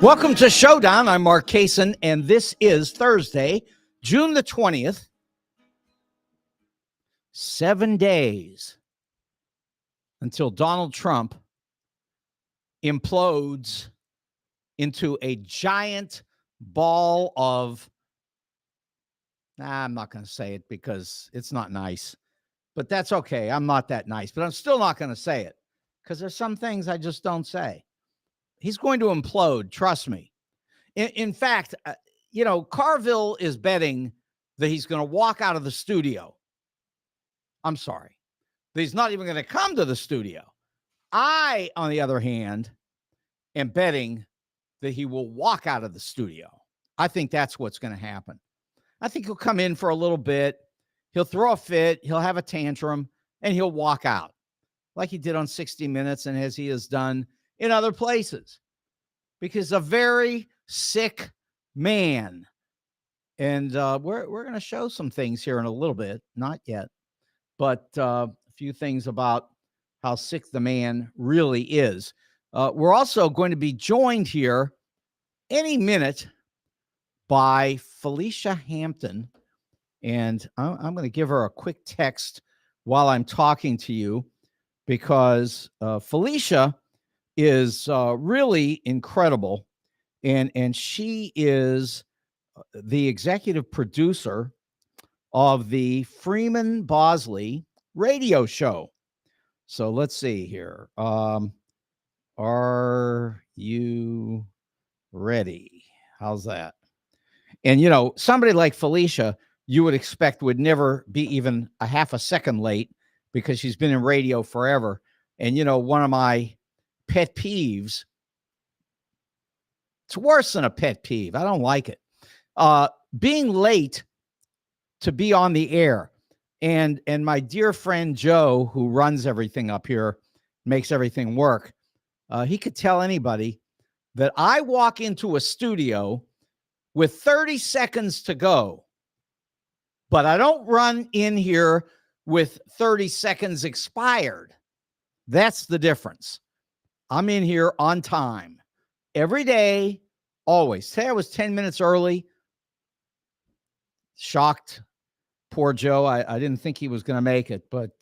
Welcome to Showdown. I'm Mark Kaysen, and this is Thursday, June the 20th. 7 days until Donald Trump implodes into a giant ball of, I'm not going to say it because it's not nice, but that's okay. I'm not that nice, but I'm still not going to say it because there's some things I just don't say. He's going to implode. Trust me. In fact, Carville is betting that he's going to walk out of the studio. I'm sorry. That he's not even going to come to the studio. I, on the other hand, am betting that he will walk out of the studio. I think that's what's going to happen. I think he'll come in for a little bit. He'll throw a fit. He'll have a tantrum, and he'll walk out like he did on 60 Minutes and as he has done in other places. Because a very sick man. And we're going to show some things here in a little bit. Not yet. But a few things about how sick the man really is. We're also going to be joined here any minute by Felicia Hampton. And I'm going to give her a quick text while I'm talking to you because Felicia is really incredible. And she is the executive producer of the Freeman Bosley radio show. So let's see here. Are you ready? How's that? And, somebody like Felicia, you would expect would never be even a half a second late because she's been in radio forever. And, one of my pet peeves, it's worse than a pet peeve. I don't like it. Being late to be on the air. And my dear friend Joe, who runs everything up here, makes everything work, he could tell anybody that I walk into a studio with 30 seconds to go, but I don't run in here with 30 seconds expired. That's the difference. I'm in here on time every day, always. Today I was 10 minutes early. Shocked. Poor Joe. I didn't think he was going to make it, but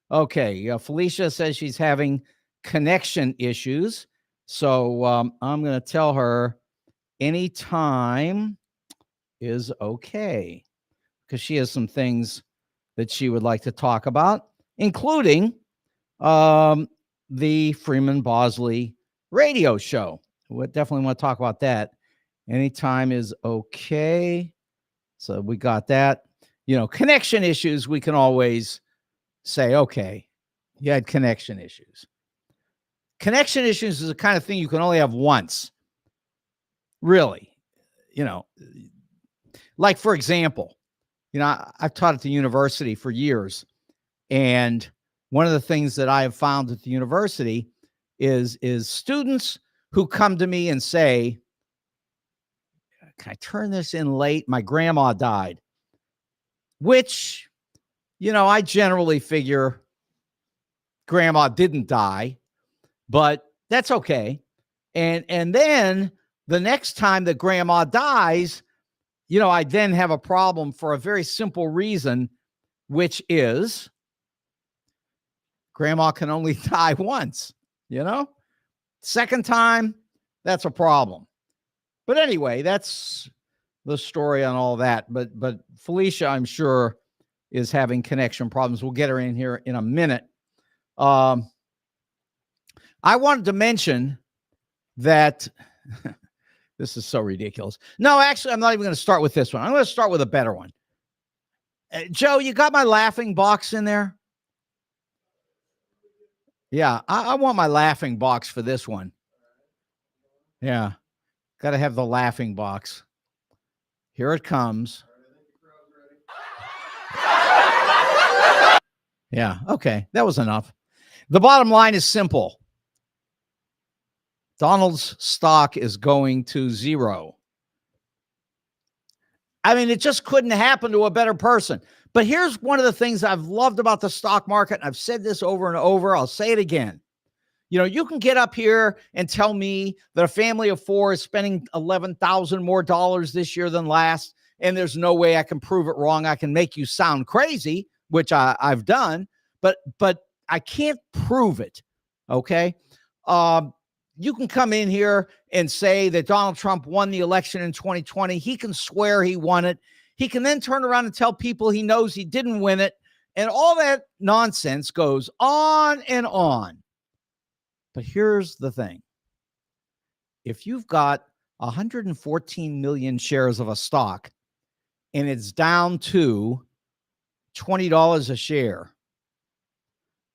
okay. Felicia says she's having connection issues. So I'm going to tell her anytime is okay because she has some things that she would like to talk about, including the Freeman Bosley radio show. We definitely want to talk about that. Anytime is okay. So we got that. Connection issues, we can always say, okay, you had connection issues. Connection issues is the kind of thing you can only have once. Really. Like, for example, I've taught at the university for years. And one of the things that I have found at the university is students who come to me and say, can I turn this in late? My grandma died. Which, I generally figure grandma didn't die, but that's okay. And then the next time that grandma dies, I then have a problem for a very simple reason, which is grandma can only die once, Second time, that's a problem. But anyway, that's the story on all that. But Felicia, I'm sure, is having connection problems. We'll get her in here in a minute. I wanted to mention that this is so ridiculous. No, actually, I'm not even going to start with this one. I'm going to start with a better one. Joe, you got my laughing box in there? Yeah, I want my laughing box for this one. Yeah, got to have the laughing box. Here it comes. Yeah, okay, that was enough. The bottom line is simple. Donald's stock is going to zero. I mean, it just couldn't happen to a better person. But here's one of the things I've loved about the stock market. I've said this over and over. I'll say it again. You can get up here and tell me that a family of 4 is spending $11,000 more this year than last, and there's no way I can prove it wrong. I can make you sound crazy, which I've done, but I can't prove it. Okay. You can come in here and say that Donald Trump won the election in 2020. He can swear he won it. He can then turn around and tell people he knows he didn't win it. And all that nonsense goes on and on. But here's the thing. If you've got 114 million shares of a stock and it's down to $20 a share,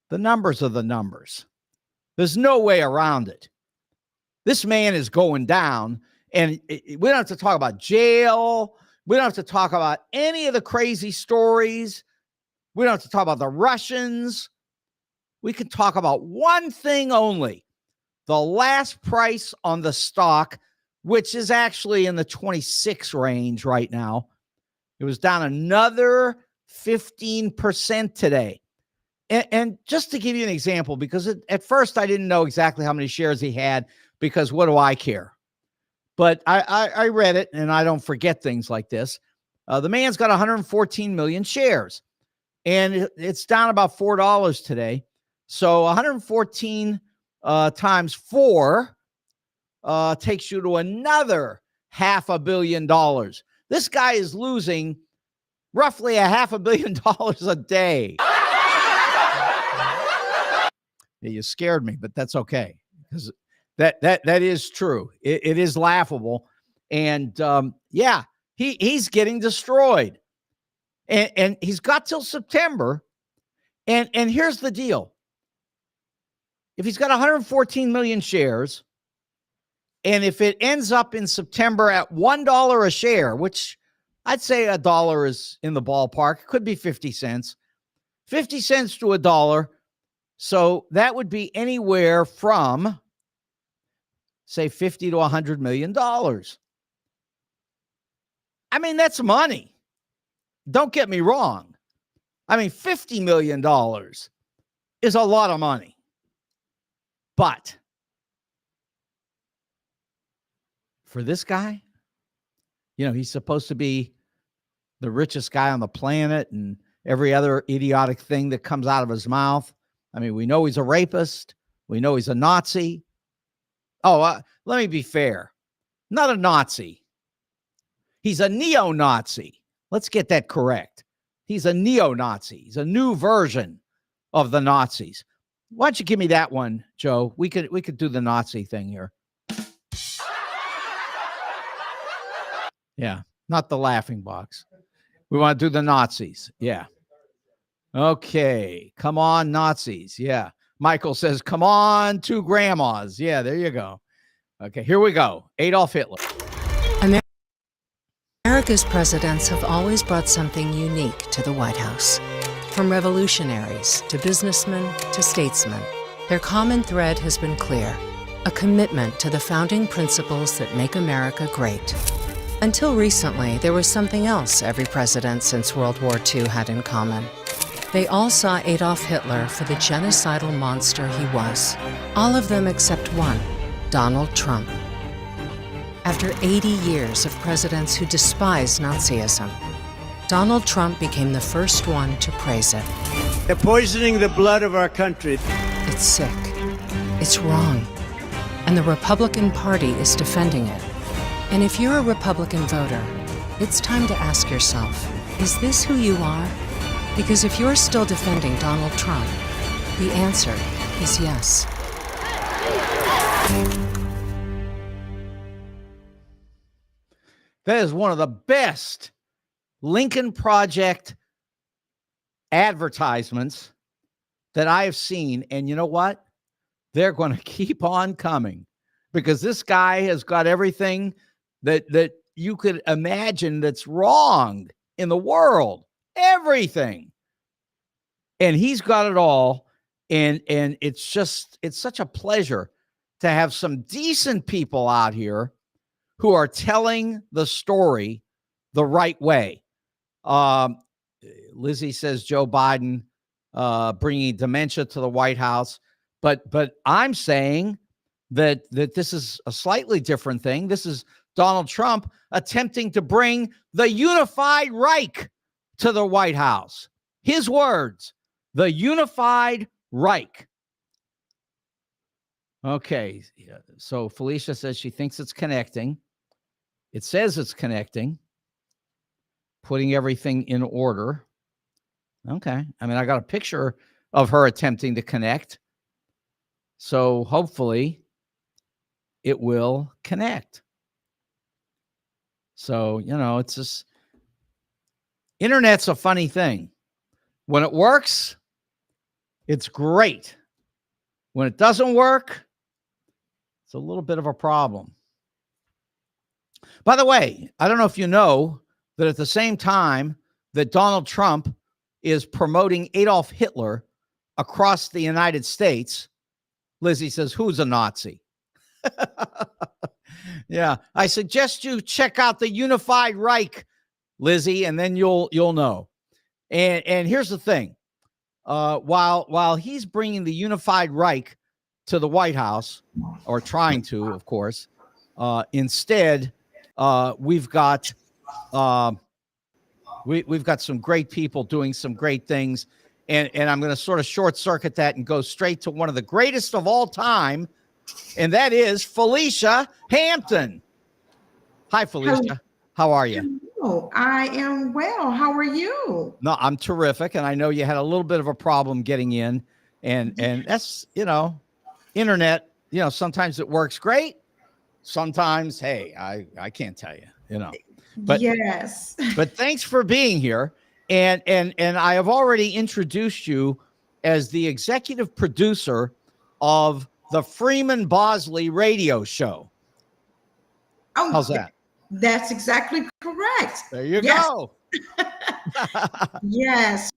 the numbers are the numbers. There's no way around it. This man is going down, and we don't have to talk about jail. We don't have to talk about any of the crazy stories. We don't have to talk about the Russians. We can talk about one thing only: the last price on the stock, which is actually in the 26 range right now. It was down another 15% today. And just to give you an example, because at first I didn't know exactly how many shares he had, because what do I care? But I read it, and I don't forget things like this. The man's got 114 million shares, and it's down about $4 today. So 114 times 4 takes you to another $500 million. This guy is losing roughly $500 million a day. Yeah, you scared me, but that's okay, because that is true. It is laughable, and he's getting destroyed, and he's got till September. And here's the deal: if he's got 114 million shares, and if it ends up in September at $1 a share, which I'd say $1 is in the ballpark, it could be 50 cents, 50 cents to $1. So that would be anywhere from, say, $50 to $100 million. I mean, that's money. Don't get me wrong. I mean, $50 million is a lot of money. But for this guy, he's supposed to be the richest guy on the planet, and every other idiotic thing that comes out of his mouth. I mean, we know he's a rapist. We know he's a Nazi. Oh, let me be fair. Not a Nazi. He's a neo-Nazi. Let's get that correct. He's a neo-Nazi. He's a new version of the Nazis. Why don't you give me that one, Joe? We could do the Nazi thing here. Yeah, not the laughing box. We want to do the Nazis. Yeah. Okay. Come on, Nazis. Yeah. Michael says, come on, 2 grandmas. Yeah, there you go. Okay, here we go. Adolf Hitler. America's presidents have always brought something unique to the White House. From revolutionaries to businessmen to statesmen, their common thread has been clear: a commitment to the founding principles that make America great. Until recently, there was something else every president since World War II had in common. They all saw Adolf Hitler for the genocidal monster he was. All of them except one, Donald Trump. After 80 years of presidents who despised Nazism, Donald Trump became the first one to praise it. They're poisoning the blood of our country. It's sick. It's wrong. And the Republican Party is defending it. And if you're a Republican voter, it's time to ask yourself, is this who you are? Because if you're still defending Donald Trump, the answer is yes. That is one of the best Lincoln Project advertisements that I have seen. And you know what? They're going to keep on coming, because this guy has got everything that you could imagine that's wrong in the world. Everything. And he's got it all. And it's such a pleasure to have some decent people out here who are telling the story the right way. Lizzie says Joe Biden bringing dementia to the White House. But I'm saying that this is a slightly different thing. This is Donald Trump attempting to bring the unified Reich to the White House. His words, the unified Reich. Okay, so Felicia says she thinks it's connecting. It says it's connecting, putting everything in order. Okay, I mean, I got a picture of her attempting to connect. So hopefully it will connect. So, it's just, internet's a funny thing. When it works, it's great. When it doesn't work, it's a little bit of a problem. By the way, I don't know if you know that at the same time that Donald Trump is promoting Adolf Hitler across the United States, Lizzie says, who's a Nazi? Yeah, I suggest you check out the Unified Reich, Lizzie, and then you'll know. And here's the thing. While he's bringing the Unified Reich to the White House, or trying to, of course, instead, we've got we've got some great people doing some great things, and I'm going to sort of short circuit that and go straight to one of the greatest of all time, and that is Felicia Hampton. Hi, Felicia. How are you? Hello. I am well. How are you? No, I'm terrific, and I know you had a little bit of a problem getting in, and that's, internet. Sometimes it works great. Sometimes, hey, I can't tell you. But yes. But thanks for being here, and I have already introduced you as the executive producer of the Freeman Bosley radio show. Oh, how's that? That's exactly correct. There you yes. go. Yes.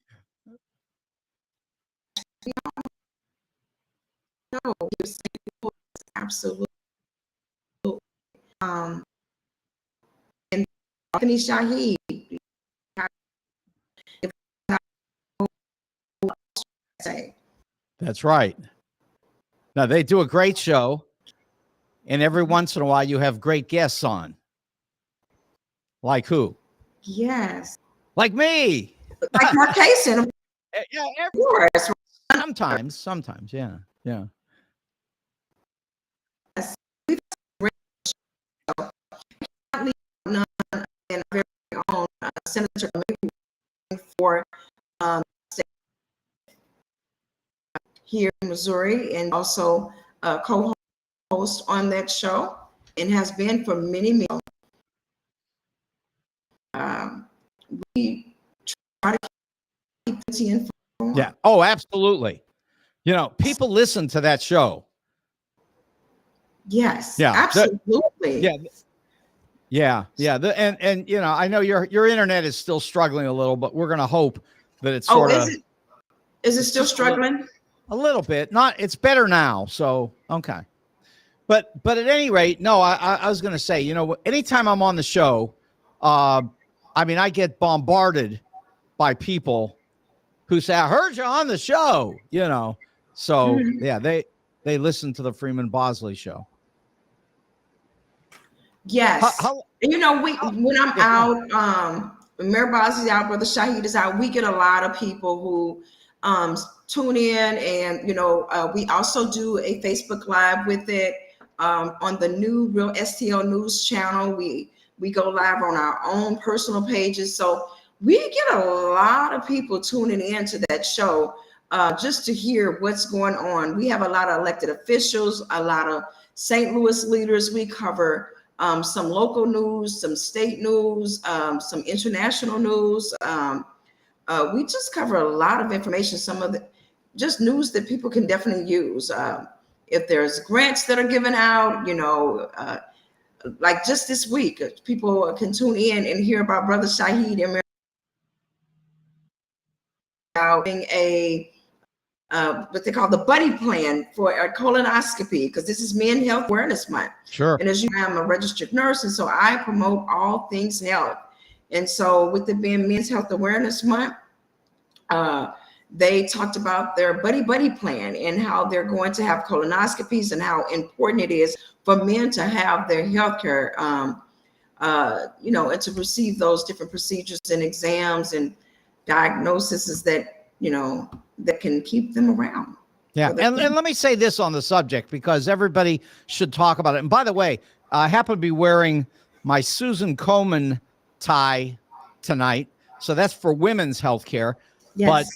No, absolutely. And Anthony Shaheed. That's right. Now, they do a great show, and every once in a while you have great guests on. Like who? Yes. Like me. Like Mark Kaysen. Yeah, Of course. Sometimes, yeah. Yes. We've none and our very own Senator for here in Missouri, and also co-host on that show, and has been for many years. We try to keep the informed. Yeah. Oh, absolutely. People listen to that show. Yes. Yeah. Absolutely. Yeah. And I know your internet is still struggling a little, but we're gonna hope that it's sort of. Is it still struggling? A little bit. It's better now. So okay. But at any rate, no, I was gonna say, anytime I'm on the show, I get bombarded by people who say, I heard you on the show, So yeah, they listen to the Freeman Bosley show. Yes. When I'm out, when Mayor Bosley's out, Brother Shaheed is out, we get a lot of people who tune in, and we also do a Facebook Live with it on the new Real STL News channel. We go live on our own personal pages, so we get a lot of people tuning in to that show just to hear what's going on. We have a lot of elected officials, a lot of St. Louis leaders. We cover some local news, some state news, some international news. We just cover a lot of information, some of the just news that people can definitely use. If there's grants that are given out, like just this week, people can tune in and hear about Brother Shaheed and a what they call the buddy plan for a colonoscopy, because this is Men Health Awareness Month. Sure. And as you know, I'm a registered nurse, and so I promote all things health. And so with it being Men's Health Awareness Month, they talked about their buddy plan and how they're going to have colonoscopies and how important it is for men to have their healthcare, and to receive those different procedures and exams and diagnoses that, that can keep them around. Yeah. And let me say this on the subject, because everybody should talk about it. And by the way, I happen to be wearing my Susan Komen tie tonight. So that's for women's healthcare. Yes.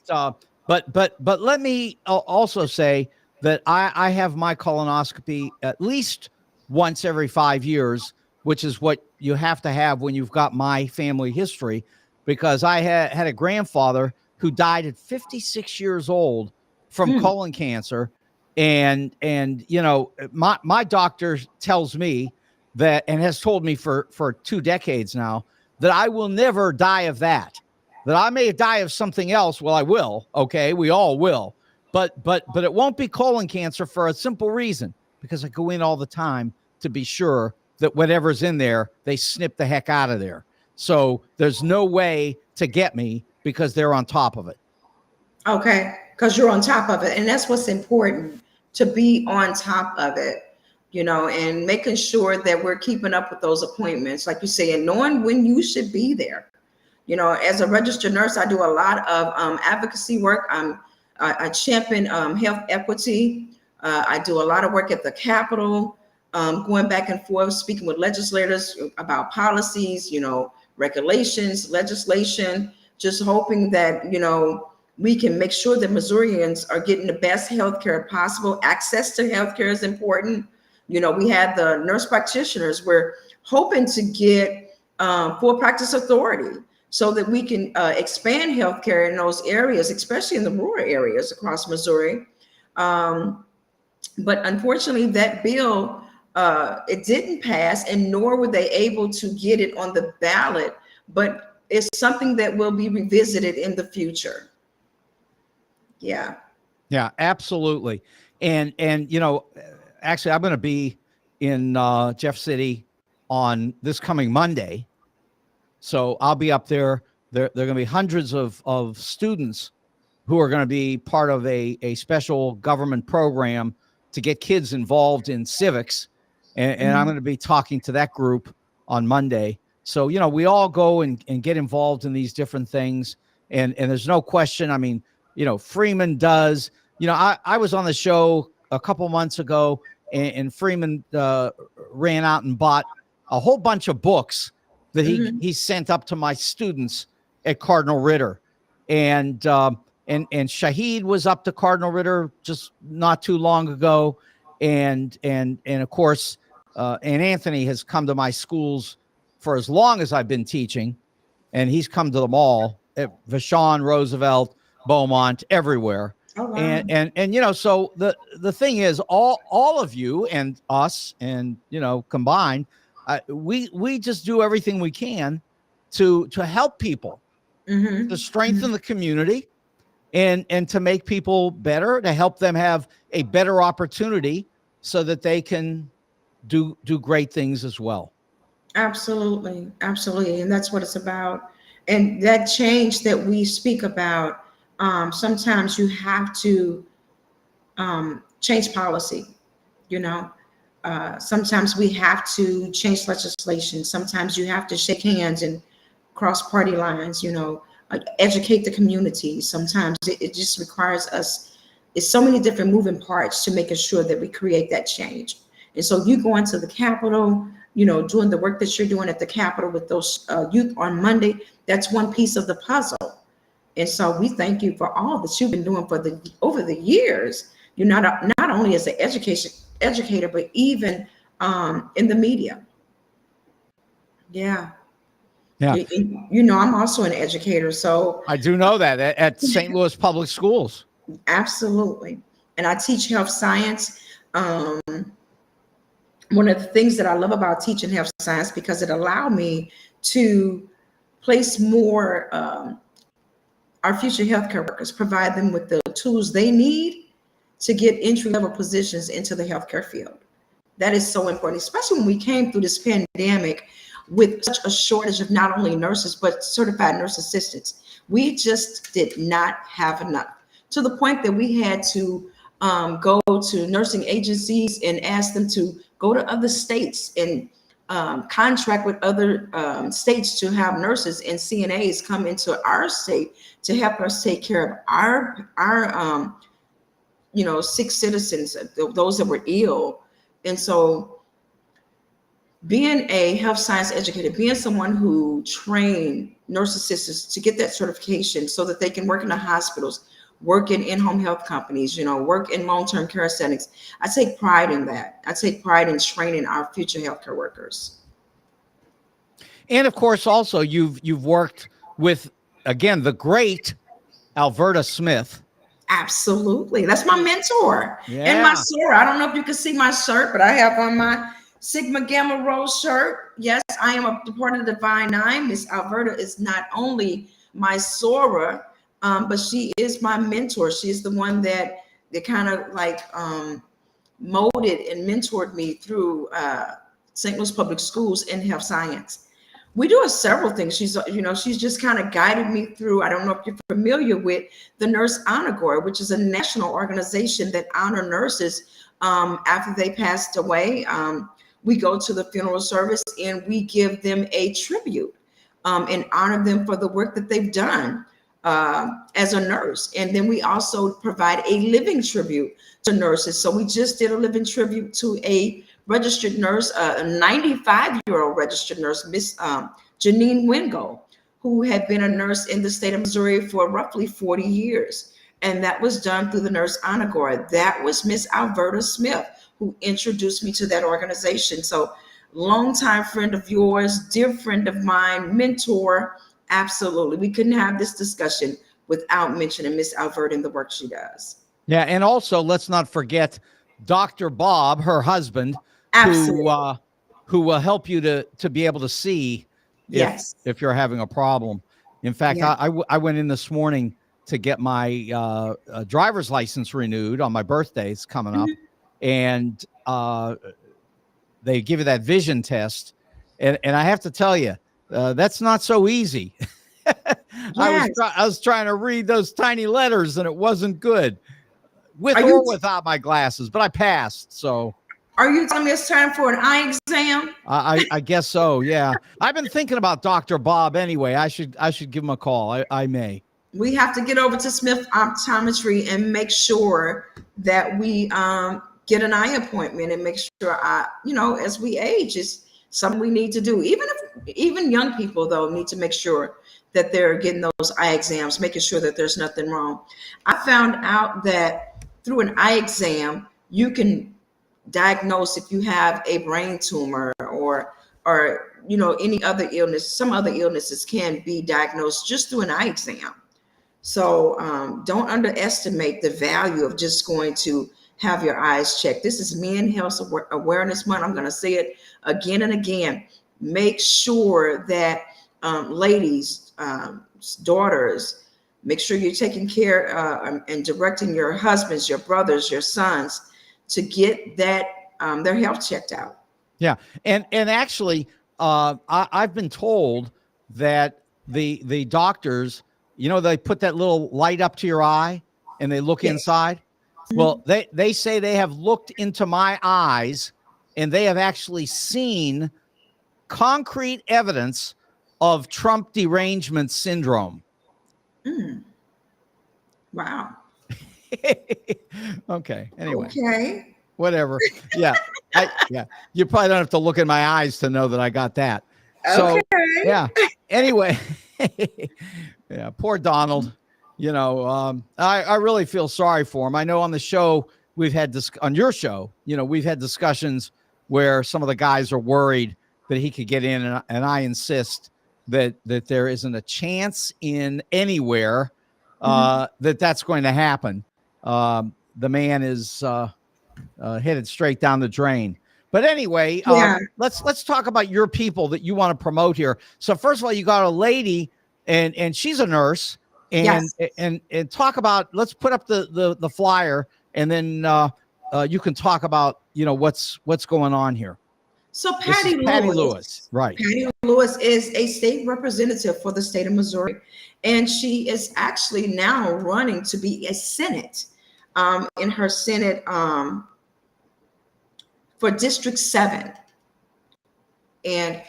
But let me also say that I have my colonoscopy at least once every 5 years, which is what you have to have when you've got my family history, because I had a grandfather who died at 56 years old from colon cancer. And my doctor tells me that, and has told me for 2 decades now, that I will never die of that I may die of something else. Well, I will. Okay. We all will, but it won't be colon cancer, for a simple reason, because I go in all the time to be sure that whatever's in there, they snip the heck out of there. So there's no way to get me, because they're on top of it. Okay. Because you're on top of it. And that's what's important, to be on top of it, and making sure that we're keeping up with those appointments, like you say, and knowing when you should be there. As a registered nurse, I do a lot of advocacy work. I champion health equity. I do a lot of work at the Capitol, going back and forth, speaking with legislators about policies, regulations, legislation, just hoping that, we can make sure that Missourians are getting the best health care possible. Access to health care is important. We had the nurse practitioners. We're hoping to get full practice authority, so that we can expand healthcare in those areas, especially in the rural areas across Missouri. But unfortunately, that bill, it didn't pass, and nor were they able to get it on the ballot. But it's something that will be revisited in the future. Yeah. Yeah, absolutely. And actually, I'm going to be in Jeff City on this coming Monday. So I'll be up there. There are going to be hundreds of students who are going to be part of a special government program to get kids involved in civics. And I'm going to be talking to that group on Monday. So, we all go and get involved in these different things. And there's no question. I mean, Freeman does. I was on the show a couple months ago, and Freeman ran out and bought a whole bunch of books that he sent up to my students at Cardinal Ritter. And Shahid was up to Cardinal Ritter just not too long ago. And of course, and Anthony has come to my schools for as long as I've been teaching, and he's come to them all at Vashon, Roosevelt, Beaumont, everywhere. Oh, wow. And so the thing is, all of you and us and, combined, we just do everything we can to help people, to strengthen the community, and to make people better, to help them have a better opportunity so that they can do great things as well. Absolutely. And that's what it's about. And that change that we speak about, sometimes you have to change policy, sometimes we have to change legislation. Sometimes you have to shake hands and cross party lines, educate the community. Sometimes it just requires us. It's so many different moving parts to making sure that we create that change. And so you going to the Capitol, doing the work that you're doing at the Capitol with those youth on Monday, that's one piece of the puzzle. And so we thank you for all that you've been doing over the years. You're not only as an educator, but even in the media. Yeah. I'm also an educator, so I do know that at St. Louis Public Schools. Absolutely. And I teach health science. One of the things that I love about teaching health science, because it allowed me to place more our future healthcare workers, provide them with the tools they need to get entry-level positions into the healthcare field. That is so important, especially when we came through this pandemic with such a shortage of not only nurses, but certified nurse assistants. We just did not have enough. to the point that we had to go to nursing agencies and ask them to go to other states and contract with other states to have nurses and CNAs come into our state to help us take care of our sick citizens, those that were ill. And so being a health science educator, being someone who trained nurse assistants to get that certification so that they can work in the hospitals, work in in-home health companies, work in long-term care settings, I take pride in that. I take pride in training our future healthcare workers. And of course, also you've worked with, again, the great Alverta Smith. Absolutely. That's my mentor. Yeah. And my soror. I don't know if you can see my shirt, but I have on my Sigma Gamma Rho shirt. Yes, I am a part of the Divine Nine. Miss Alverta is not only my soror, but she is my mentor. She is the one that kind of like molded and mentored me through St. Louis Public Schools in health science. We do several things. She's just kind of guided me through. I don't know if you're familiar with the Nurse Honor Corps, which is a national organization that honor nurses after they passed away. We go to the funeral service and we give them a tribute and honor them for the work that they've done as a nurse. And then we also provide a living tribute to nurses. So we just did a living tribute to a registered nurse, a 95-year-old registered nurse, Miss Janine Wingo, who had been a nurse in the state of Missouri for roughly 40 years. And that was done through the Nurse Honor Corps. That was Miss Alverta Smith, who introduced me to that organization. So longtime friend of yours, dear friend of mine, mentor, absolutely. We couldn't have this discussion without mentioning Miss Alverta and the work she does. Yeah, and also let's not forget Dr. Bob, her husband, who will help you to be able to see if you're having a problem. In fact, I went in this morning to get my driver's license renewed on my birthday. It's coming up. And they give you that vision test. And I have to tell you, that's not so easy. I was trying to read those tiny letters and it wasn't good with or without my glasses, but I passed. So are you telling me it's time for an eye exam? I guess so. Yeah. I've been thinking about Dr. Bob anyway. I should give him a call. I may. We have to get over to Smith Optometry and make sure that we get an eye appointment and make sure as we age, is something we need to do. Even young people though need to make sure that they're getting those eye exams, making sure that there's nothing wrong. I found out that through an eye exam, you can diagnose if you have a brain tumor or any other illness. Some other illnesses can be diagnosed just through an eye exam. So don't underestimate the value of just going to have your eyes checked. This is Men Health Awareness Month. I'm going to say it again and again. Make sure that ladies, daughters, make sure you're taking care and directing your husbands, your brothers, your sons to get that their health checked out. Yeah, and actually, I've been told that the doctors, they put that little light up to your eye and they look inside. Well, they say they have looked into my eyes and they have actually seen concrete evidence of Trump derangement syndrome. Wow. Okay. Anyway. Okay. Whatever. Yeah. You probably don't have to look in my eyes to know that I got that. So, yeah. Anyway. Yeah. Poor Donald. I really feel sorry for him. I know on the show we've had on your show, we've had discussions where some of the guys are worried that he could get in, and I insist that there isn't a chance in anywhere that's going to happen. The man is headed straight down the drain. But anyway, let's talk about your people that you want to promote here. So first of all, you got a lady, and she's a nurse. And talk about, let's put up the flyer, and then you can talk about what's going on here. So This is Patty Lewis, right? Patty Lewis is a state representative for the state of Missouri, and she is actually now running to be a Senate in her Senate for District 7. And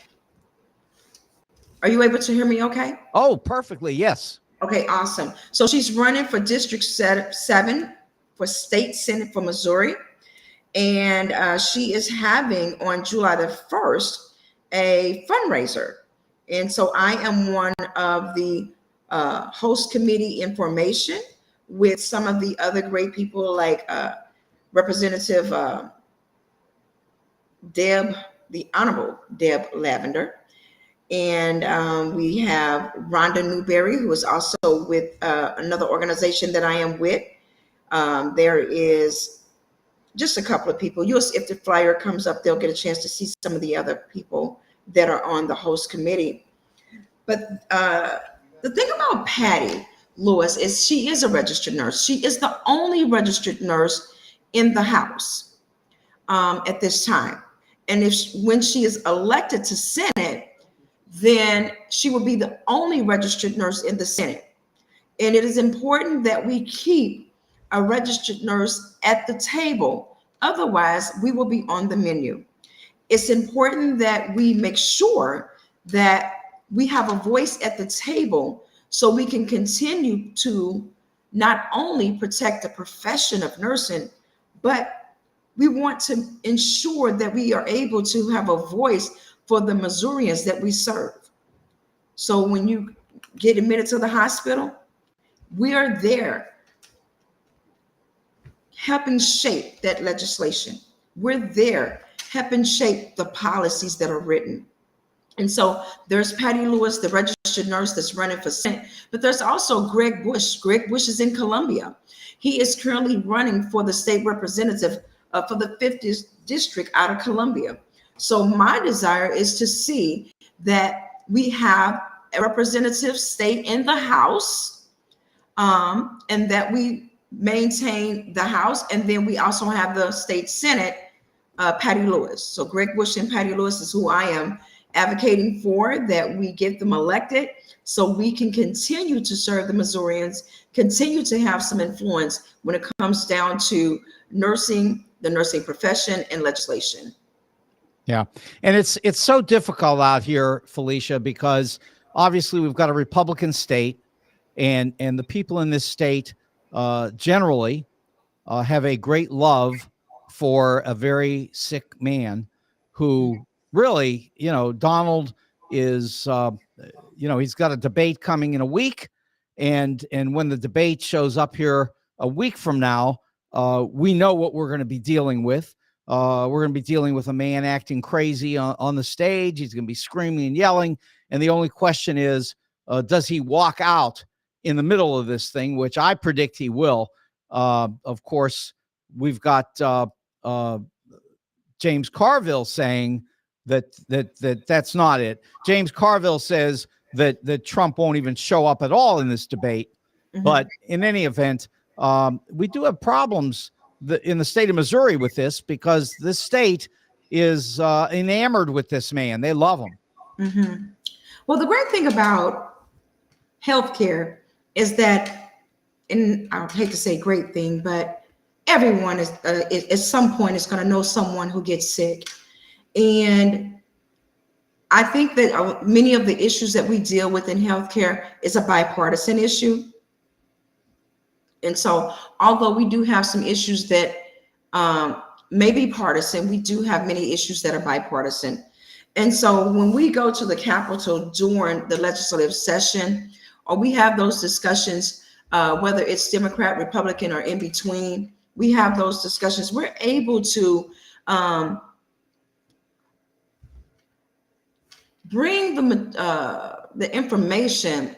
are you able to hear me okay? Oh, perfectly. Yes. Okay, awesome. So she's running for District 7 for State Senate for Missouri. And she is having on July the 1st a fundraiser. And so I am one of the host committee information with some of the other great people like Representative the Honorable Deb Lavender. And we have Rhonda Newberry, who is also with another organization that I am with. There is just a couple of people. If the flyer comes up, they'll get a chance to see some of the other people that are on the host committee. But the thing about Patty Lewis is she is a registered nurse. She is the only registered nurse in the House at this time. And when she is elected to Senate, then she will be the only registered nurse in the Senate. And it is important that we keep a registered nurse at the table. Otherwise, we will be on the menu. It's important that we make sure that we have a voice at the table so we can continue to not only protect the profession of nursing, but we want to ensure that we are able to have a voice for the Missourians that we serve. So when you get admitted to the hospital, we are there helping shape that legislation. We're there helping shape the policies that are written. And so there's Patty Lewis, the registered nurse that's running for Senate, but there's also Greg Bush. Greg Bush is in Columbia. He is currently running for the state representative for the 5th district out of Columbia. So my desire is to see that we have a representative stay in the House, and that we maintain the House, and then we also have the state Senate, Patty Lewis. So Greg Bush and Patty Lewis is who I am advocating for, that we get them elected so we can continue to serve the Missourians, continue to have some influence when it comes down to nursing, the nursing profession, and legislation. Yeah. And it's so difficult out here, Felicia, because obviously we've got a Republican state, and the people in this state generally have a great love for a very sick man who really, Donald is, he's got a debate coming in a week. And when the debate shows up here a week from now, we know what we're going to be dealing with. We're going to be dealing with a man acting crazy on the stage. He's going to be screaming and yelling. And the only question is, does he walk out in the middle of this thing, which I predict he will. Of course, we've got James Carville saying that's not it. James Carville says that Trump won't even show up at all in this debate. Mm-hmm. But in any event, we do have problems in the state of Missouri with this, because this state is enamored with this man. They love him. Mm-hmm. Well, the great thing about healthcare is that, and I hate to say great thing, but everyone is at some point is going to know someone who gets sick. And I think that many of the issues that we deal with in healthcare is a bipartisan issue. And so, although we do have some issues that may be partisan, we do have many issues that are bipartisan. And so when we go to the Capitol during the legislative session, or we have those discussions, whether it's Democrat, Republican, or in between, we have those discussions. We're able to bring the information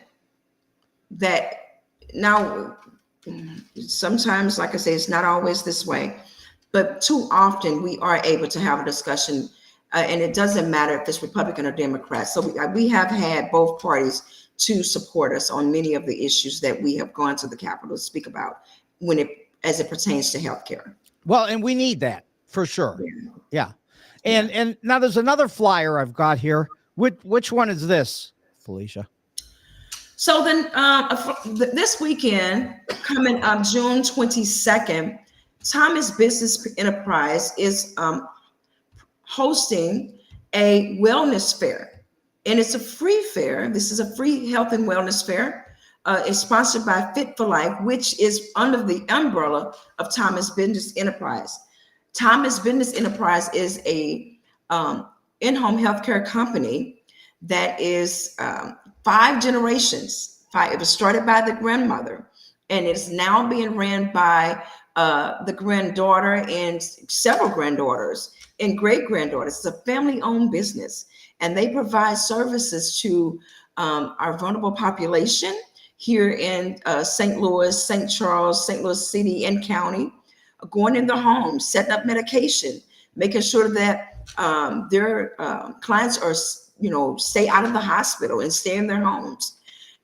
that now, sometimes, like I say, it's not always this way, but too often we are able to have a discussion, and it doesn't matter if it's Republican or Democrat. So we have had both parties to support us on many of the issues that we have gone to the Capitol to speak about as it pertains to healthcare. Well, and we need that for sure. Yeah. And now there's another flyer I've got here. Which one is this, Felicia? So then this weekend, coming up June 22nd, Thomas Business Enterprise is hosting a wellness fair. And it's a free fair. This is a free health and wellness fair. It's sponsored by Fit for Life, which is under the umbrella of Thomas Business Enterprise. Thomas Business Enterprise is a in-home healthcare company that is 5 generations. It was started by the grandmother, and it's now being ran by the granddaughter and several granddaughters and great-granddaughters. It's a family-owned business, and they provide services to our vulnerable population here in St. Louis, St. Charles, St. Louis City and County, going in the homes, setting up medication, making sure that their clients are, stay out of the hospital and stay in their homes.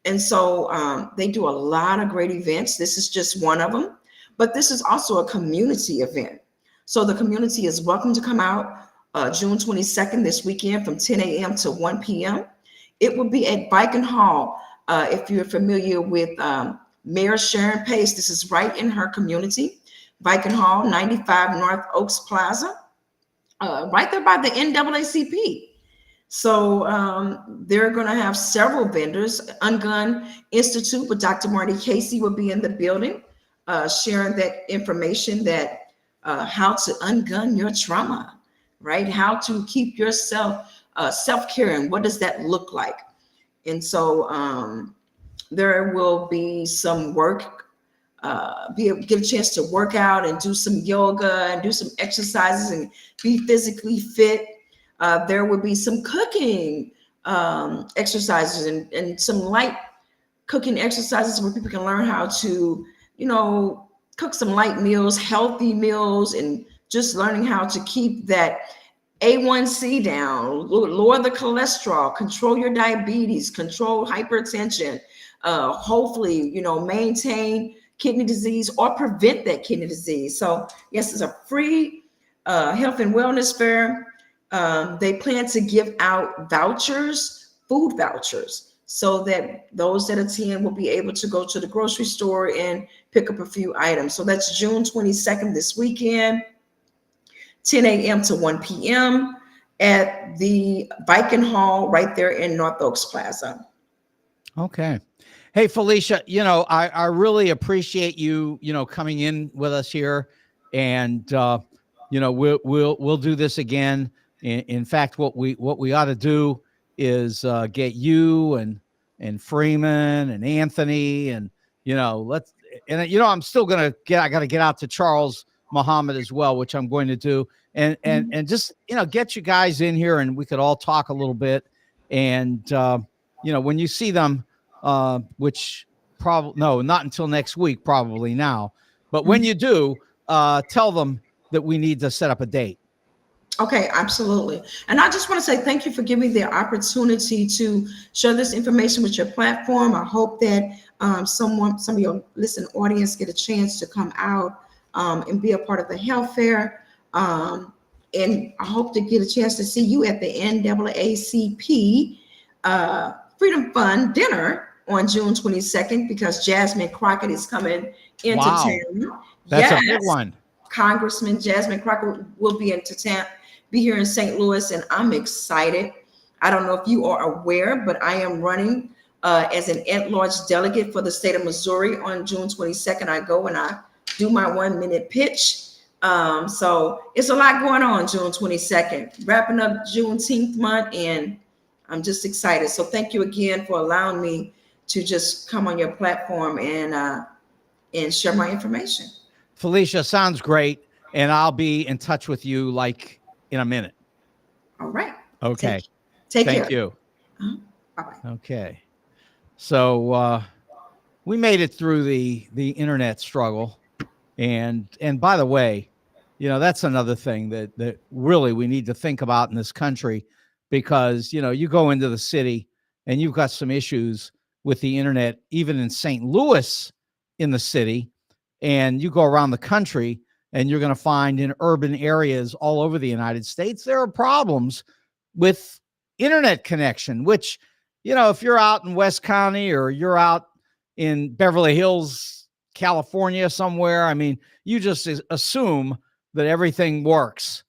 And so they do a lot of great events. This is just one of them, but this is also a community event. So the community is welcome to come out June 22nd this weekend from 10 a.m. to 1 p.m. It will be at Viking Hall. If you're familiar with Mayor Sharon Pace, this is right in her community. Viking Hall, 95 North Oaks Plaza, right there by the NAACP. So they're going to have several vendors. Ungun Institute with Dr. Marty Casey will be in the building, sharing that information that how to ungun your trauma, right? How to keep yourself self-care, and what does that look like? And so there will be some work, get a chance to work out and do some yoga and do some exercises and be physically fit. There will be some cooking exercises and some light cooking exercises where people can learn how to, cook some light meals, healthy meals, and just learning how to keep that A1C down, lower the cholesterol, control your diabetes, control hypertension, hopefully, maintain kidney disease or prevent that kidney disease. So yes, it's a free health and wellness fair. They plan to give out vouchers, food vouchers, so that those that attend will be able to go to the grocery store and pick up a few items. So that's June 22nd this weekend, 10 a.m. to 1 p.m. at the Viking Hall right there in North Oaks Plaza. Okay. Hey, Felicia, I really appreciate you, coming in with us here, and, we'll do this again. In fact, what we ought to do is get you and Freeman and Anthony and, I'm still going to I got to get out to Charles Muhammad as well, which I'm going to do. And just, get you guys in here and we could all talk a little bit. And, when you see them, which not until next week, probably now, but when you do, tell them that we need to set up a date. Okay, absolutely. And I just want to say thank you for giving me the opportunity to share this information with your platform. I hope that some of your listening audience get a chance to come out and be a part of the health fair. And I hope to get a chance to see you at the NAACP Freedom Fund dinner on June 22nd, because Jasmine Crockett is coming into town. That's a big one. Congressman Jasmine Crockett will be be here in St. Louis, and I'm excited. I don't know if you are aware, but I am running as an at-large delegate for the state of Missouri on June 22nd. I go and I do my 1-minute pitch. So it's a lot going on June 22nd, wrapping up Juneteenth month, and I'm just excited. So thank you again for allowing me to just come on your platform and share my information. Felicia, sounds great. And I'll be in touch with you in a minute. All right. Okay. Take care. Thank you. Bye-bye. Okay. So we made it through the internet struggle. And by the way, that's another thing that really we need to think about in this country, because, you go into the city and you've got some issues with the internet, even in St. Louis in the city, and you go around the country and you're going to find in urban areas all over the United States, there are problems with internet connection, which, if you're out in West County or you're out in Beverly Hills, California somewhere, I mean, you just assume that everything works.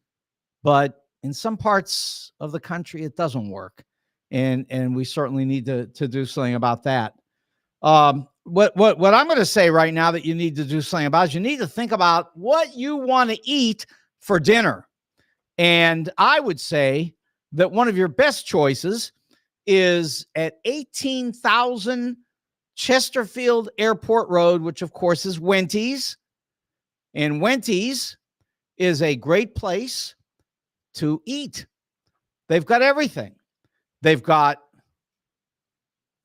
But in some parts of the country, it doesn't work. And we certainly need to do something about that. What I'm going to say right now that you need to do something about is you need to think about what you want to eat for dinner. And I would say that one of your best choices is at 18,000 Chesterfield Airport Road, which of course is Wenty's. And Wenty's is a great place to eat. They've got everything. They've got,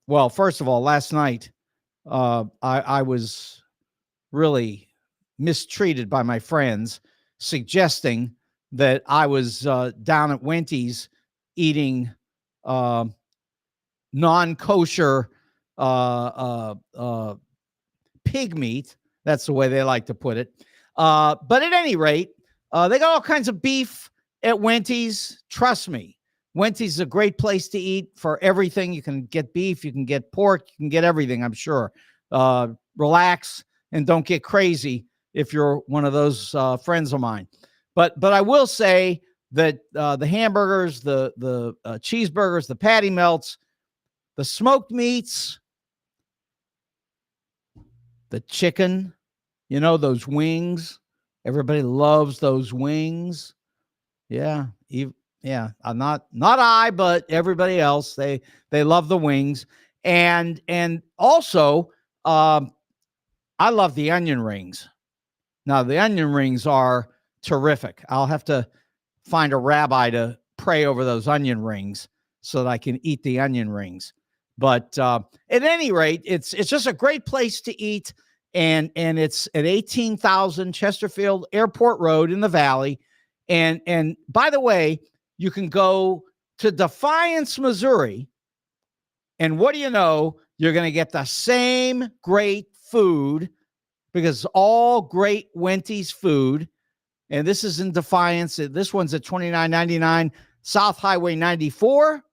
well, first of all, last night, I was really mistreated by my friends, suggesting that I was down at Wenty's eating non-kosher pig meat. That's the way they like to put it. But at any rate, they got all kinds of beef at Wenty's. Trust me, Wenty's is a great place to eat for everything. You can get beef, you can get pork, you can get everything, I'm sure. Relax and don't get crazy if you're one of those friends of mine. But I will say that the hamburgers, the cheeseburgers, the patty melts, the smoked meats, the chicken, those wings. Everybody loves those wings. Yeah. Not I, but everybody else. They love the wings. And also, I love the onion rings. Now, the onion rings are terrific. I'll have to find a rabbi to pray over those onion rings so that I can eat the onion rings. But at any rate, it's just a great place to eat. And it's at 18,000 Chesterfield Airport Road in the Valley. And by the way, you can go to Defiance, Missouri. And what do you know? You're going to get the same great food, because it's all great Wenty's food. And this is in Defiance. This one's at $29.99 South Highway 94.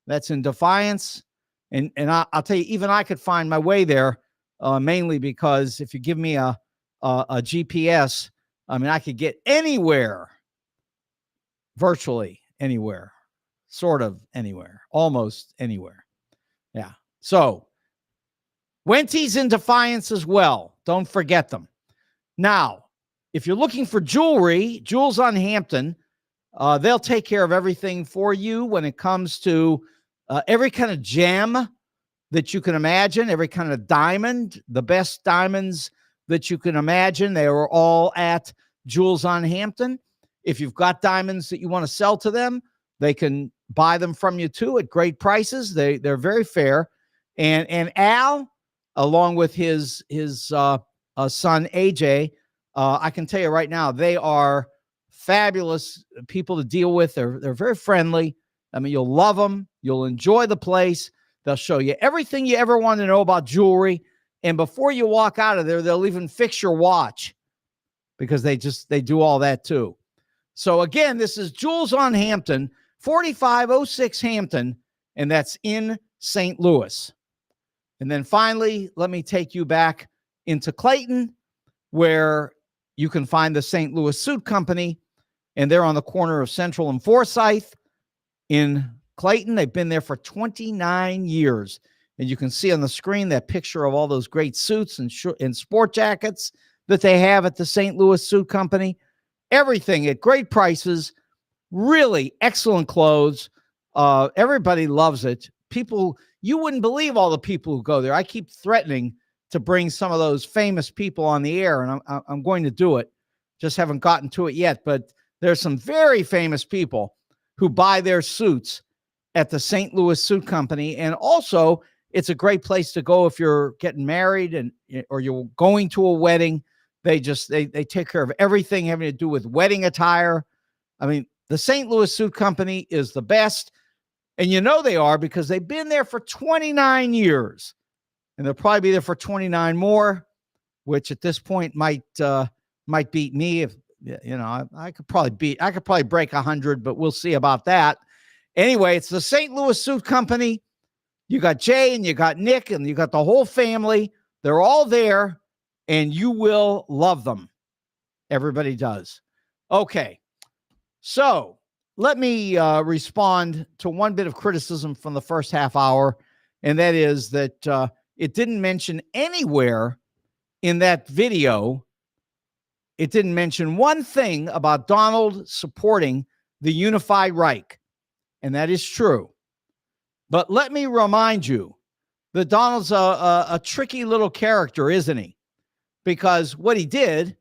That's in Defiance. And I'll tell you, even I could find my way there, mainly because if you give me a GPS, I mean, I could get anywhere, virtually anywhere, sort of anywhere, almost anywhere. Yeah. So Wenty's in Defiance as well. Don't forget them. Now, if you're looking for jewelry, Jewels on Hampton, they'll take care of everything for you when it comes to every kind of gem that you can imagine, every kind of diamond, the best diamonds that you can imagine. They are all at Jewels on Hampton. If you've got diamonds that you want to sell to them, they can buy them from you too at great prices. They're very fair. And Al, along with his son AJ, I can tell you right now, they are fabulous people to deal with. They're very friendly. I mean, you'll love them. You'll enjoy the place. They'll show you everything you ever want to know about jewelry. And before you walk out of there, they'll even fix your watch, because they do all that too. So again, this is Jewels on Hampton, 4506 Hampton, and that's in St. Louis. And then finally, let me take you back into Clayton, where you can find the St. Louis Suit Company, and they're on the corner of Central and Forsyth in Clayton. They've been there for 29 years. And you can see on the screen that picture of all those great suits and sport jackets that they have at the St. Louis Suit Company. Everything at great prices, really excellent clothes. Everybody loves it. People, you wouldn't believe all the people who go there. I keep threatening to bring some of those famous people on the air, and I'm going to do it. Just haven't gotten to it yet, but there's some very famous people who buy their suits at the St. Louis Suit Company. And also, it's a great place to go if you're getting married or you're going to a wedding. They take care of everything having to do with wedding attire. I mean, the St. Louis Suit Company is the best. And you know they are, because they've been there for 29 years. And they'll probably be there for 29 more, which at this point might Might beat me if, I could probably break 100, but we'll see about that. Anyway, it's the St. Louis Suit Company. You got Jay and you got Nick and you got the whole family. They're all there and you will love them. Everybody does. Okay. So let me respond to one bit of criticism from the first half hour. And that is that it didn't mention anywhere in that video, it didn't mention one thing about Donald supporting the unified Reich. And that is true. But let me remind you that Donald's a tricky little character, isn't he? Because what he did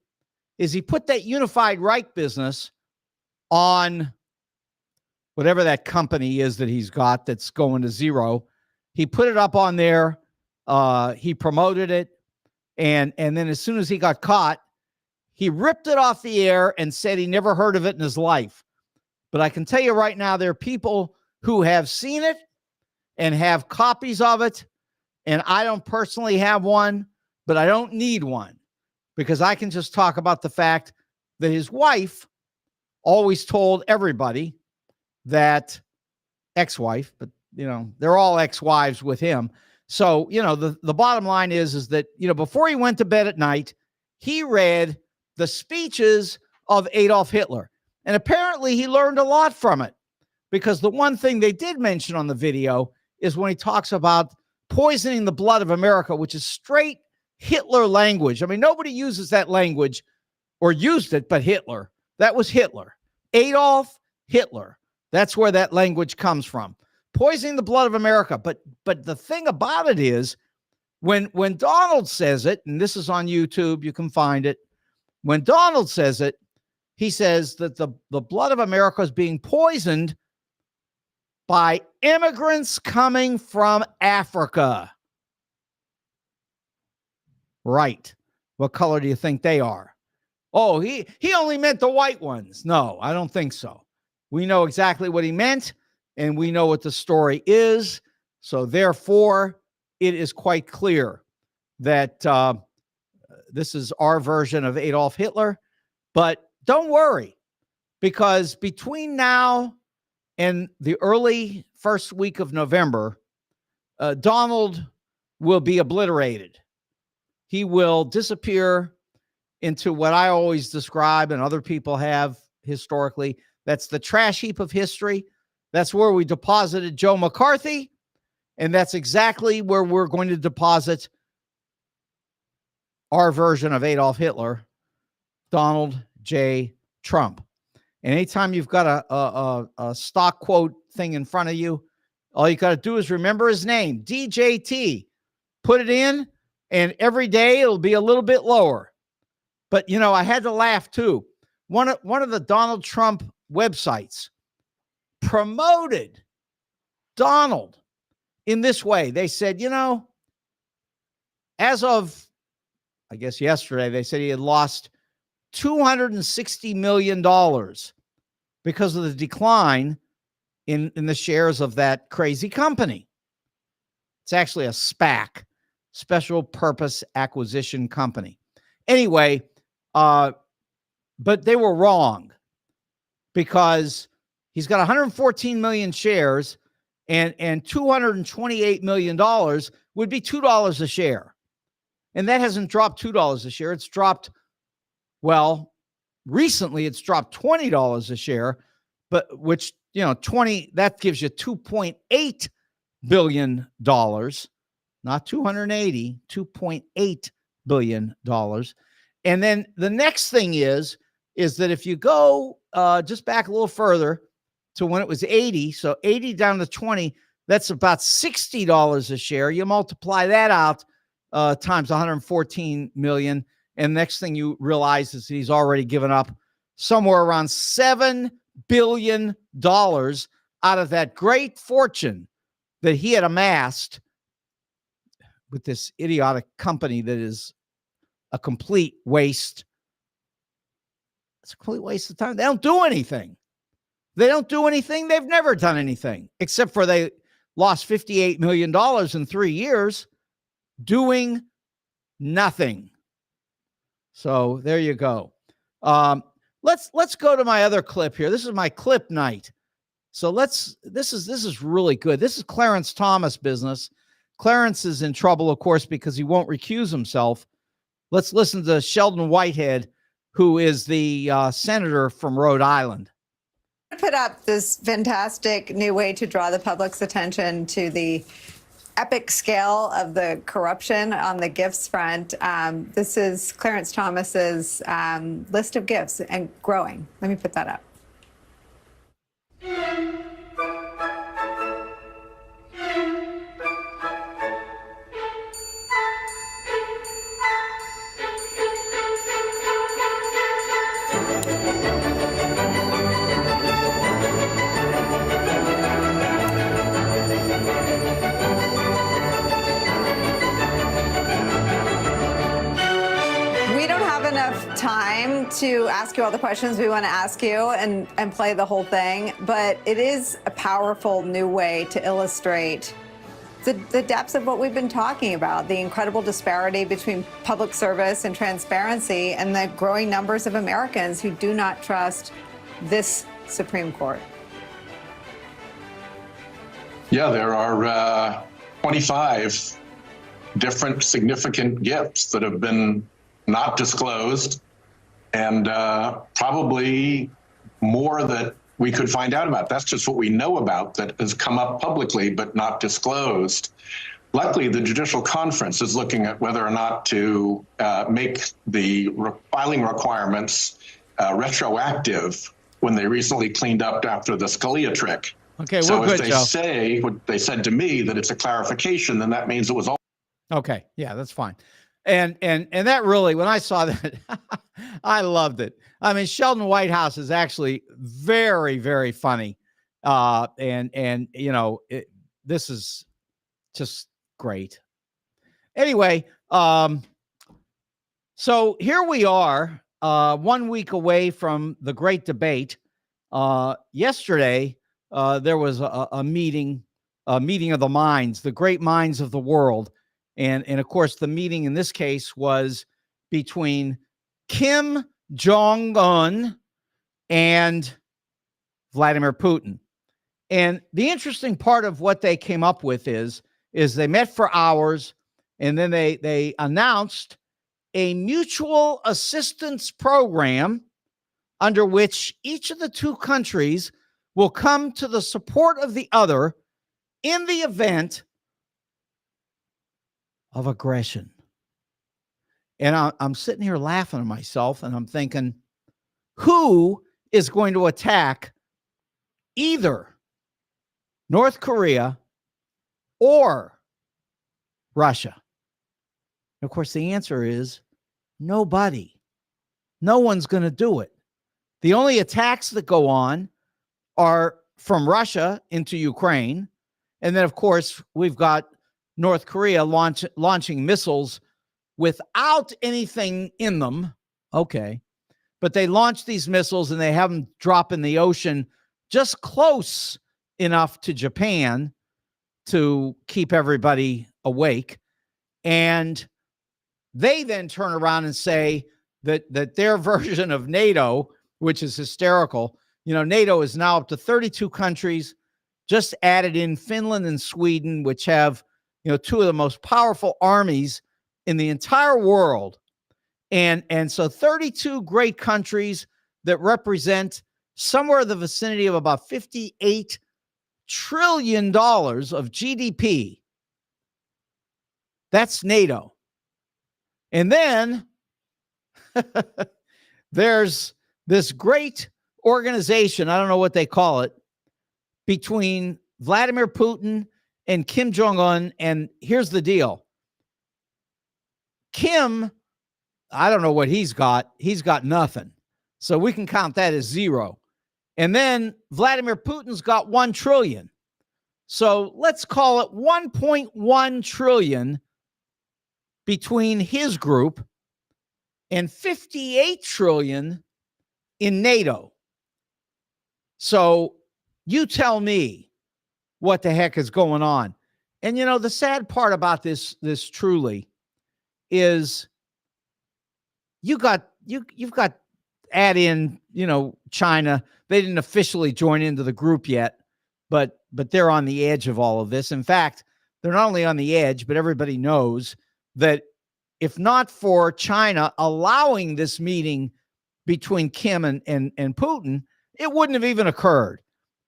is he put that unified Reich business on whatever that company is that he's got that's going to zero. He put it up on there. He promoted it. And then as soon as he got caught, he ripped it off the air and said he never heard of it in his life. But I can tell you right now, there are people who have seen it and have copies of it. And I don't personally have one, but I don't need one because I can just talk about the fact that his wife always told everybody that ex-wife, but they're all ex-wives with him. So, the bottom line is that, before he went to bed at night, he read the speeches of Adolf Hitler. And apparently he learned a lot from it because the one thing they did mention on the video is when he talks about poisoning the blood of America, which is straight Hitler language. I mean, nobody uses that language or used it, but Hitler. That was Hitler. Adolf Hitler. That's where that language comes from. Poisoning the blood of America. But the thing about it is when Donald says it, and this is on YouTube, you can find it. When Donald says it, he says that the blood of America is being poisoned by immigrants coming from Africa. Right. What color do you think they are? Oh, he only meant the white ones. No, I don't think so. We know exactly what he meant, and we know what the story is. So therefore, it is quite clear that this is our version of Adolf Hitler. But don't worry, because between now and the early first week of November, Donald will be obliterated. He will disappear into what I always describe, and other people have historically. That's the trash heap of history. That's where we deposited Joe McCarthy, and that's exactly where we're going to deposit our version of Adolf Hitler, Donald J. Trump. And anytime you've got a stock quote thing in front of you, all you got to do is remember his name, DJT. Put it in, and every day it'll be a little bit lower. But, I had to laugh too. One of the Donald Trump websites promoted Donald in this way. They said, as of, I guess yesterday, they said he had lost $260 million because of the decline in the shares of that crazy company. It's actually a SPAC, Special Purpose Acquisition Company. Anyway, but they were wrong because he's got 114 million shares and $228 million would be $2 a share. And that hasn't dropped $2 a share. It's dropped, recently it's dropped $20 a share, but which, 20, that gives you $2.8 billion, not 280, $2.8 billion. And then the next thing is that if you go just back a little further to when it was 80, so 80 down to 20, that's about $60 a share. You multiply that out times 114 million. And next thing you realize is he's already given up somewhere around $7 billion out of that great fortune that he had amassed with this idiotic company that is a complete waste. It's a complete waste of time. They don't do anything. They've never done anything except for they lost $58 million in 3 years doing nothing. So there you go. Let's go to my other clip here. This is my clip night. So this is really good. This is Clarence Thomas business. Clarence is in trouble, of course, because he won't recuse himself. Let's listen to Sheldon Whitehead, who is the senator from Rhode Island. Put up this fantastic new way to draw the public's attention to the epic scale of the corruption on the gifts front. This is Clarence Thomas's list of gifts and growing. Let me put that up. Time to ask you all the questions we want to ask you and play the whole thing, but it is a powerful new way to illustrate the depths of what we've been talking about, the incredible disparity between public service and transparency and the growing numbers of Americans who do not trust this Supreme Court. Yeah, there are 25 different significant gifts that have been not disclosed, and probably more that we could find out about. That's just what we know about that has come up publicly but not disclosed. Luckily, the Judicial Conference is looking at whether or not to make the filing requirements retroactive when they recently cleaned up after the Scalia trick. Okay, so we're if good, they Joe. say what they said to me, that it's a clarification, then that means it was all. Okay, yeah, that's fine. And that really, when I saw that, I loved it. I mean, Sheldon Whitehouse is actually very, very funny. And you know, this is just great. Anyway, so here we are, 1 week away from the great debate. Yesterday, there was a meeting of the minds, the great minds of the world. And of course, the meeting in this case was between Kim Jong-un and Vladimir Putin. And the interesting part of what they came up with is they met for hours, and then they announced a mutual assistance program under which each of the two countries will come to the support of the other in the event of aggression. And I'm sitting here laughing at myself, and I'm thinking, who is going to attack either North Korea or Russia? And of course, the answer is nobody. No one's going to do it. The only attacks that go on are from Russia into Ukraine. And then, of course, we've got North Korea launching missiles without anything in them. Okay. But they launch these missiles and they have them drop in the ocean just close enough to Japan to keep everybody awake. And they then turn around and say that their version of NATO, which is hysterical, you know, NATO is now up to 32 countries, just added in Finland and Sweden, which have, you know, two of the most powerful armies in the entire world. And so 32 great countries that represent somewhere in the vicinity of about $58 trillion of GDP. That's NATO. And then there's this great organization, I don't know what they call it, between Vladimir Putin and Kim Jong-un. And here's the deal. Kim, I don't know what he's got. He's got nothing. So we can count that as zero. And then Vladimir Putin's got 1 trillion. So let's call it 1.1 trillion between his group and 58 trillion in NATO. So you tell me what the heck is going on. And you know, the sad part about this truly is you've got add in, China. They didn't officially join into the group yet, but they're on the edge of all of this. In fact, they're not only on the edge, but everybody knows that if not for China allowing this meeting between Kim and Putin, it wouldn't have even occurred,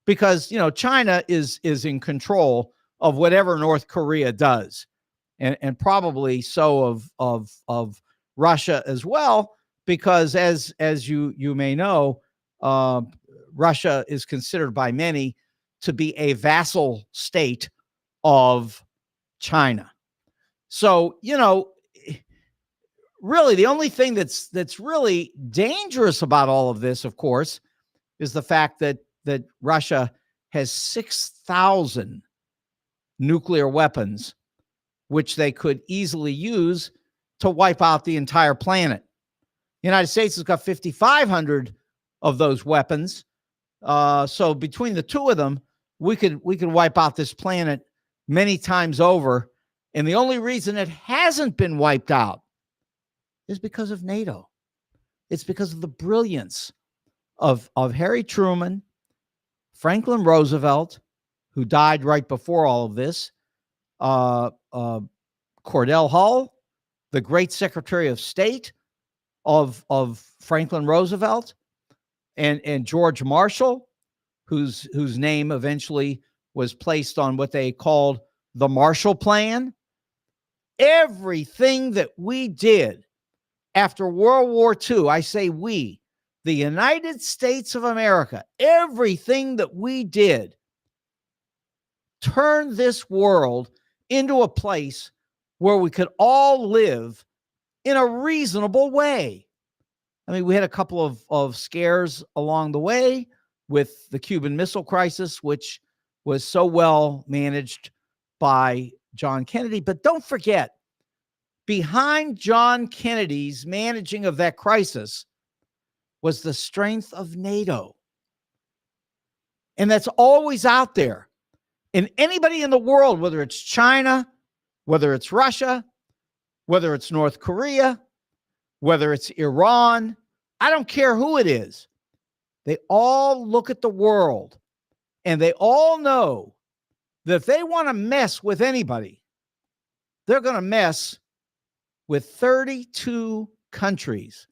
because, China is in control of whatever North Korea does, and probably so of Russia as well, because as you may know, Russia is considered by many to be a vassal state of China. So, really the only thing that's really dangerous about all of this, of course, is the fact that Russia has 6,000 nuclear weapons, which they could easily use to wipe out the entire planet. The United States has got 5,500 of those weapons. So between the two of them, we could wipe out this planet many times over. And the only reason it hasn't been wiped out is because of NATO. It's because of the brilliance of Harry Truman, Franklin Roosevelt, who died right before all of this, Cordell Hull, the great Secretary of State of Franklin Roosevelt, and George Marshall, whose name eventually was placed on what they called the Marshall Plan. Everything that we did after World War II, I say we, the United States of America, everything that we did turned this world into a place where we could all live in a reasonable way. I mean, we had a couple of scares along the way with the Cuban Missile Crisis, which was so well managed by John Kennedy. But don't forget, behind John Kennedy's managing of that crisis was the strength of NATO. And that's always out there. And anybody in the world, whether it's China, whether it's Russia, whether it's North Korea, whether it's Iran, I don't care who it is, they all look at the world and they all know that if they want to mess with anybody, they're going to mess with 32 countries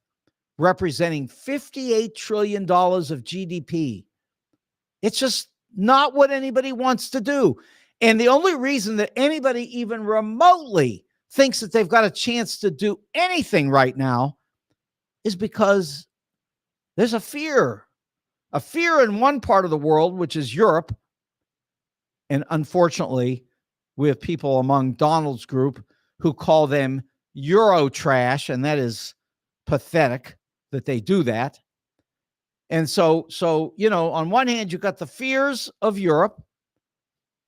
representing $58 trillion of GDP. It's just not what anybody wants to do. And the only reason that anybody even remotely thinks that they've got a chance to do anything right now is because there's a fear in one part of the world, which is Europe. And unfortunately, we have people among Donald's group who call them Euro trash, and that is pathetic that they do that. And so, on one hand, you've got the fears of Europe.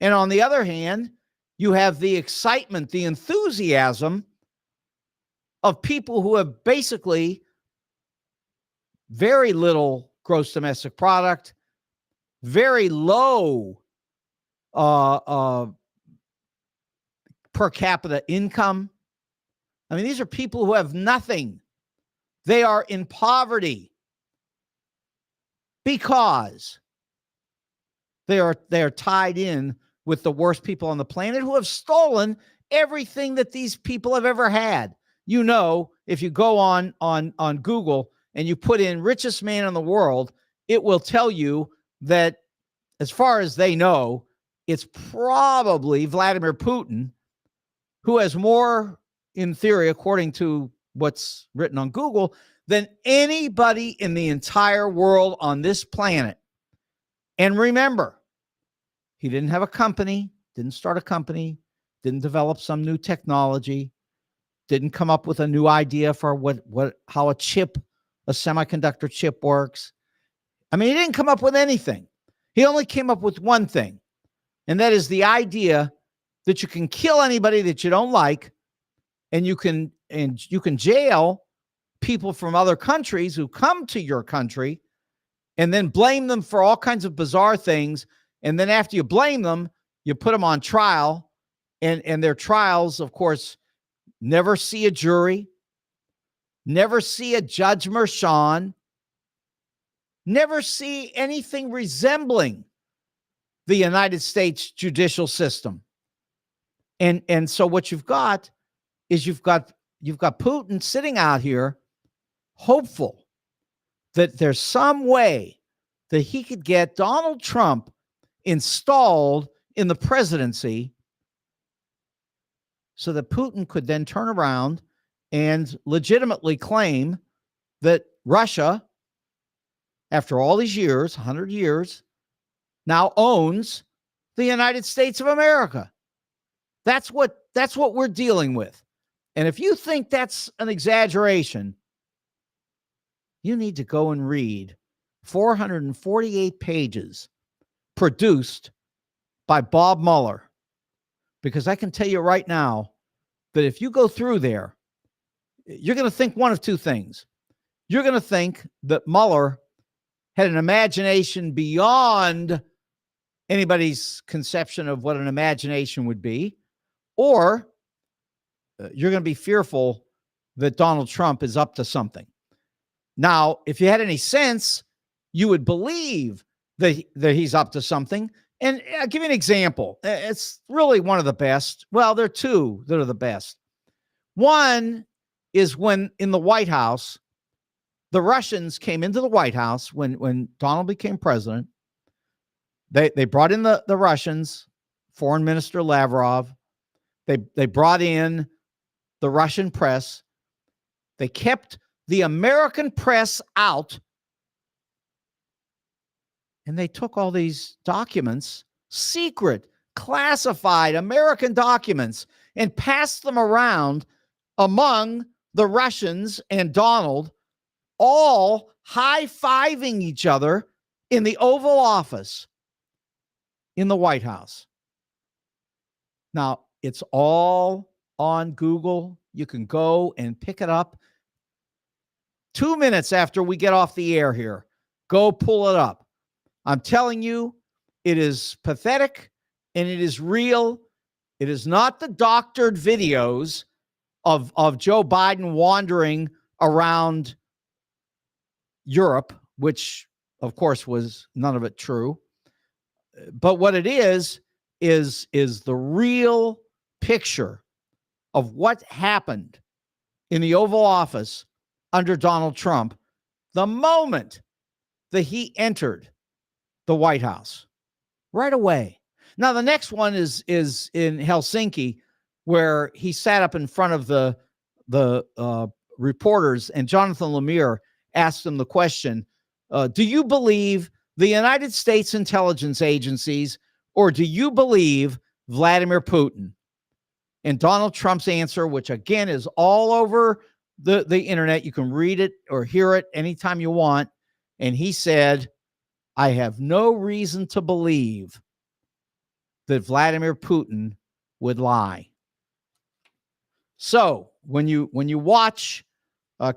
And on the other hand, you have the excitement, the enthusiasm of people who have basically very little gross domestic product, very low per capita income. I mean, these are people who have nothing. They are in poverty because they are tied in with the worst people on the planet who have stolen everything that these people have ever had. If you go on Google and you put in richest man in the world, it will tell you that as far as they know, it's probably Vladimir Putin, who has more, in theory, according to what's written on Google, than anybody in the entire world on this planet. And remember, he didn't have a company, didn't start a company, didn't develop some new technology, didn't come up with a new idea for how a semiconductor chip works. I mean, he didn't come up with anything. He only came up with one thing, and that is the idea that you can kill anybody that you don't like, and you can jail people from other countries who come to your country, and then blame them for all kinds of bizarre things. And then after you blame them, you put them on trial, and their trials, of course, never see a jury, never see a Judge Merchan. never see anything resembling the United States judicial system. And so what you've got is you've got Putin sitting out here hopeful that there's some way that he could get Donald Trump installed in the presidency so that Putin could then turn around and legitimately claim that Russia, after all these years, 100 years, now owns the United States of America. That's what we're dealing with. And if you think that's an exaggeration, you need to go and read 448 pages produced by Bob Mueller. Because I can tell you right now that if you go through there, you're going to think one of two things. You're going to think that Mueller had an imagination beyond anybody's conception of what an imagination would be, or you're going to be fearful that Donald Trump is up to something. Now, if you had any sense, you would believe that he's up to something. And I'll give you an example. It's really one of the best. Well, there are two that are the best. One is when in the White House, the Russians came into the White House when Donald became president. They brought in the Russians, Foreign Minister Lavrov. They brought in the Russian press. They kept the American press out. And they took all these documents, secret, classified American documents, and passed them around among the Russians and Donald, all high-fiving each other in the Oval Office in the White House. Now, it's all on Google. You can go and pick it up. 2 minutes after we get off the air here, go pull it up. I'm telling you, it is pathetic and it is real. It is not the doctored videos of Joe Biden wandering around Europe, which, of course, was none of it true. But what it is the real picture of what happened in the Oval Office under Donald Trump the moment that he entered the White House right away. Now, the next one is in Helsinki, where he sat up in front of the reporters, and Jonathan Lemire asked him the question, do you believe the United States intelligence agencies, or do you believe Vladimir Putin? And Donald Trump's answer, which again is all over the internet, you can read it or hear it anytime you want. And he said, I have no reason to believe that Vladimir Putin would lie. So when you watch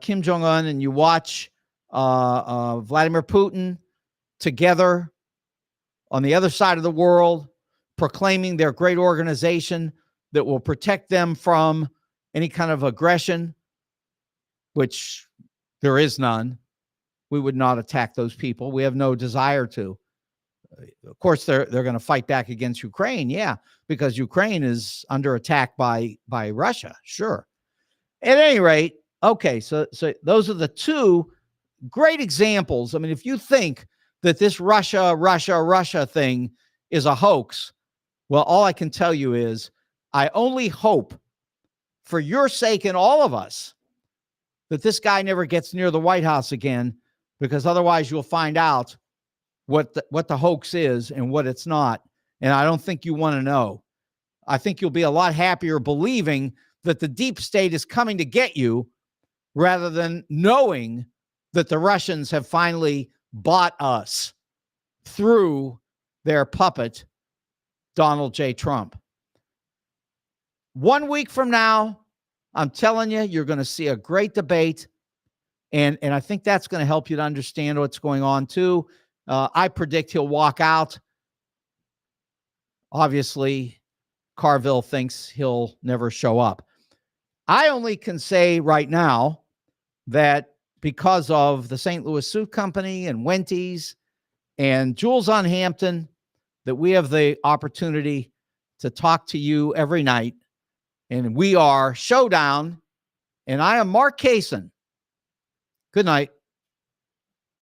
Kim Jong-un and you watch Vladimir Putin together on the other side of the world, proclaiming their great organization that will protect them from any kind of aggression, which there is none. We would not attack those people. We have no desire to. Of course, they're going to fight back against Ukraine, yeah, because Ukraine is under attack by Russia, sure. At any rate, okay, so those are the two great examples. I mean, if you think that this Russia thing is a hoax, well, all I can tell you is I only hope for your sake and all of us that this guy never gets near the White House again, because otherwise you'll find out what the hoax is and what it's not. And I don't think you want to know. I think you'll be a lot happier believing that the deep state is coming to get you rather than knowing that the Russians have finally bought us through their puppet, Donald J. Trump. 1 week from now, I'm telling you, you're going to see a great debate. And I think that's going to help you to understand what's going on, too. I predict he'll walk out. Obviously, Carville thinks he'll never show up. I only can say right now that because of the St. Louis Suit Company and Wendy's and Jules on Hampton that we have the opportunity to talk to you every night. And we are Showdown, and I am Mark Kaysen. Good night.